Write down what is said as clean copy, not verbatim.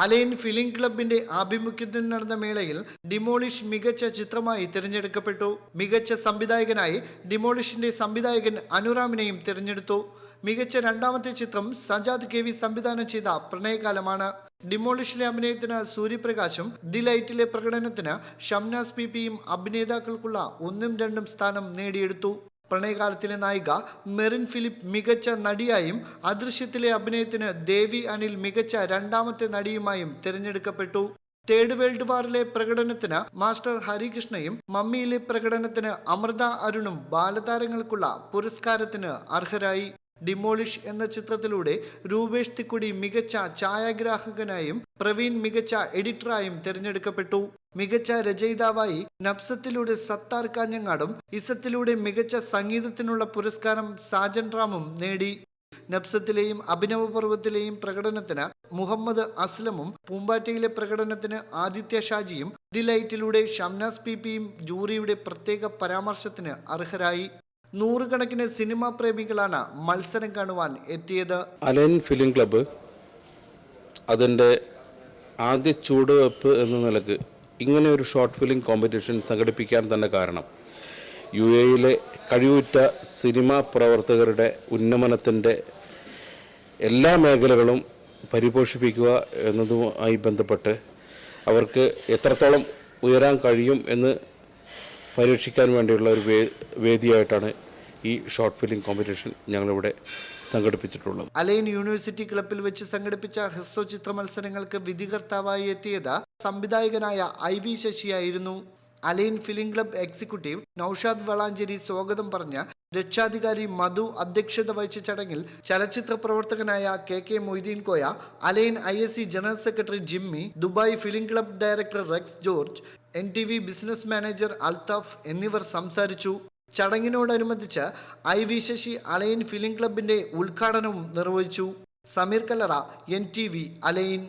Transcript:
Align film ക്ലബിന്റെ ആഭിമുഖ്യത്തിൽ നടന്ന മേളയിൽ ഡിമോളിഷ് മികച്ച ചിത്രമായി തിരഞ്ഞെടുക്കപ്പെട്ടു. മികച്ച സംവിധായകനായി ഡിമോളിഷിന്റെ സംവിധായകൻ അനുറാമിനെയും തിരഞ്ഞെടുത്തു. മികച്ച രണ്ടാമത്തെ ചിത്രം സജാദ് KV സംവിധാനം ചെയ്ത പ്രണയകാലമാണ്. ഡിമോളിഷിലെ അഭിനയത്തിന് സൂര്യപ്രകാശും ദി ലൈറ്റിലെ പ്രകടനത്തിന് ഷംനാസ് പിയും അഭിനേതാക്കൾക്കുള്ള 1ഉം 2ഉം സ്ഥാനം നേടിയെടുത്തു. പ്രണയകാലത്തിലെ നായിക മെറിൻ ഫിലിപ്പ് മികച്ച നടിയായും അദൃശ്യത്തിലെ അഭിനയത്തിന് ദേവി അനിൽ മികച്ച രണ്ടാമത്തെ നടിയുമായും തിരഞ്ഞെടുക്കപ്പെട്ടു. തേർഡ് വേൾഡ് വാറിലെ പ്രകടനത്തിന് മാസ്റ്റർ ഹരികൃഷ്ണയും മമ്മിയിലെ പ്രകടനത്തിന് അമൃത അരുണും ബാലതാരങ്ങൾക്കുള്ള പുരസ്കാരത്തിന് അർഹരായി. ഡിമോളിഷ് എന്ന ചിത്രത്തിലൂടെ രൂപേഷ് തിക്കുടി മികച്ച ഛായാഗ്രാഹകനായും പ്രവീൺ മികച്ച എഡിറ്ററായും തിരഞ്ഞെടുക്കപ്പെട്ടു. മികച്ച രചയിതാവായി നബ്സത്തിലൂടെ സത്താർ കാഞ്ഞങ്ങാടും ഇസത്തിലൂടെ മികച്ച സംഗീതത്തിനുള്ള പുരസ്കാരം സാജൻ റാമും നേടി. നബ്സത്തിലെയും അഭിനവപർവ്വത്തിലെയും പ്രകടനത്തിന് മുഹമ്മദ് അസ്ലമും പൂമ്പാറ്റയിലെ പ്രകടനത്തിന് ആദിത്യ ഷാജിയും ദി ലൈറ്റിലൂടെ ഷംനാസ് പിയും ജൂറിയുടെ പ്രത്യേക പരാമർശത്തിന് അർഹരായി. നൂറുകണക്കിന് സിനിമാ പ്രേമികളാണ് മത്സരം കാണുവാൻ എത്തിയത്. അലൈൻ ഫിലിം ക്ലബ്ബ് അതിൻ്റെ ആദ്യ ചുവടുവെപ്പ് എന്ന നിലക്ക് ഇങ്ങനെ ഒരു ഷോർട്ട് ഫിലിം കോമ്പറ്റീഷൻ സംഘടിപ്പിക്കാൻ തന്നെ കാരണം UAE കഴിവുറ്റ സിനിമാ പ്രവർത്തകരുടെ ഉന്നമനത്തിൻ്റെ എല്ലാ മേഖലകളും പരിപോഷിപ്പിക്കുക എന്നതുമായി ബന്ധപ്പെട്ട് അവർക്ക് എത്രത്തോളം ഉയരാൻ കഴിയും എന്ന് പരീക്ഷിക്കാൻ വേണ്ടിയുള്ള ഒരു വേദിയായിട്ടാണ് ഈ ഷോർട്ട് ഫിലിം കോമ്പറ്റീഷൻ ഞങ്ങളിവിടെ സംഘടിപ്പിച്ചിട്ടുള്ളത്. അലൈൻ യൂണിവേഴ്സിറ്റി ക്ലബ്ബിൽ വെച്ച് സംഘടിപ്പിച്ച ഹ്രസ്വ ചിത്ര മത്സരങ്ങൾക്ക് വിധികർത്താവായി എത്തിയത് സംവിധായകനായ IV ശശിയായിരുന്നു. Align film club executive Noushad Valanchery സ്വാഗതം പറഞ്ഞ രക്ഷാധികാരി മധു അധ്യക്ഷത വഹിച്ച ചടങ്ങിൽ ചലച്ചിത്ര പ്രവർത്തകനായ KK Moideen Koya, Al Ain ISC general secretary Jimmy, Dubai film club director Rex George, NTV business manager Althaf എന്നിവർ സംസാരിച്ചു. ചടങ്ങിനോടനുബന്ധിച്ച് IV ശശി അലൈൻ ഫിലിം ക്ലബിന്റെ ഉദ്ഘാടനവും നിർവഹിച്ചു. Sameer Kallara, NTV align.